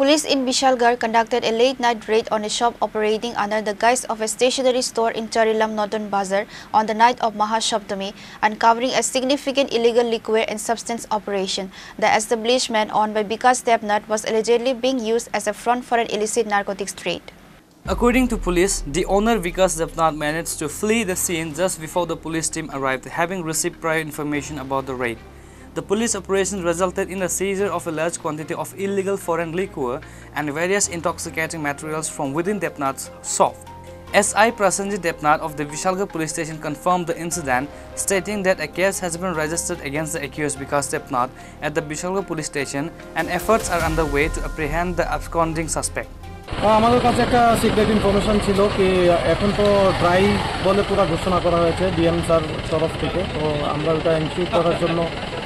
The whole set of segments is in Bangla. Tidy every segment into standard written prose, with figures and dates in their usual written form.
Police in Vishalgarh conducted a late-night raid on a shop operating under the guise of a stationery store in Charilam Northern Bazar on the night of Mahasaptami, uncovering a significant illegal liquor and substance operation. The establishment owned by Vikas Debnath was allegedly being used as a front for an illicit narcotics trade. According to police, the owner Vikas Debnath managed to flee the scene just before the police team arrived, having received prior information about the raid. The police operation resulted in the seizure of a large quantity of illegal foreign liquor and various intoxicating materials from within Debnath's shop. SI Prasenjit Debnath of the Vishalgarh police station confirmed the incident, stating that a case has been registered against the accused Vikas Debnath at the Vishalgarh police station and efforts are underway to apprehend the absconding suspect. আমাদের কাছে একটা সিক্রেট ইনফরমেশন ছিল কি এখন তো ড্রাই বলে পুরো ঘোষণা করা হয়েছে ডিএম স্যার তরফ থেকে, তো আমরা ওটা এনশিওর করার জন্য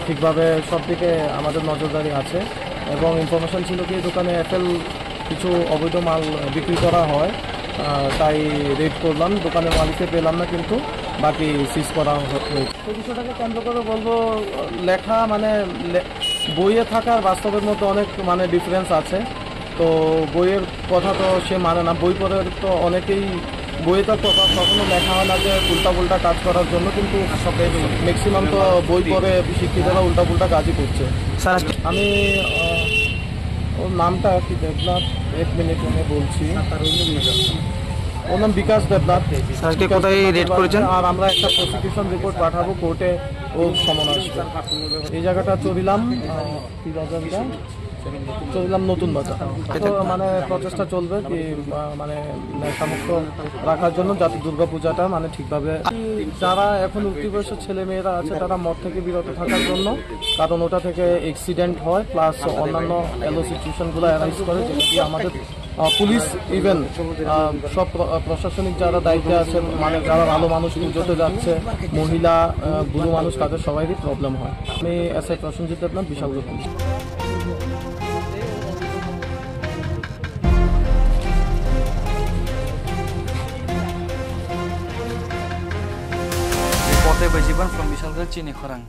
ঠিকভাবে সব দিকে আমাদের নজরদারি আছে এবং ইনফরমেশন ছিল কি দোকানে এফএল কিছু অবৈধ মাল বিক্রি করা হয়, তাই রেড করলাম। দোকানের মালিককে পেলাম না, কিন্তু বাকি সিজ করা হয়েছে। এই বিষয়টাকে কেন্দ্র করে বলবো, লেখা মানে বইয়ে থাকার বাস্তবের মধ্যে অনেক মানে ডিফারেন্স আছে। তো বইয়ের কথা তো সে মানে না, বই পড়ে তো অনেকেই বইয়ে তো কখনো লেখা হয় না যে উল্টা কাজ করার জন্য, কিন্তু ম্যাক্সিমাম তো বই পড়ে শিক্ষিতরা উল্টা কাজই করছে। আমি ওর নামটা কি দেবনাথ, এক মিনিট আমি বলছি। ওর নাম বিকাশ দেবনাথ। কোথায় রেড করেছেন? আর আমরা একটা প্রসিকিউশন রিপোর্ট পাঠাবো কোর্টে, ও সমন আসবে। এই জায়গাটা চলিলাম নতুন বাজার। তো মানে প্রচেষ্টা চলবে কি মানে নেশামুক্ত রাখার জন্য, যাতে দুর্গাপূজাটা মানে ঠিকভাবে, যারা এখন উঠতি বয়সের ছেলে মেয়েরা আছে তারা মদ থেকে বিরত থাকার জন্য, কারণ ওটা থেকে অ্যাক্সিডেন্ট হয় প্লাস অন্যান্য এলো সিচুয়েশনগুলো অ্যারাইজ করে, যেটি আমাদের পুলিশ ইভেন সব প্রশাসনিক যারা দায়িত্বে আছেন, মানে যারা ভালো মানুষ পুজোতে যাচ্ছে, মহিলা বুড়ো মানুষ, তাদের সবাইরই প্রবলেম হয়। আমি SI Prosenjit Debnath, Bishalgarh police. Reported by Jiban from Vishalgarh, Chini Khorang.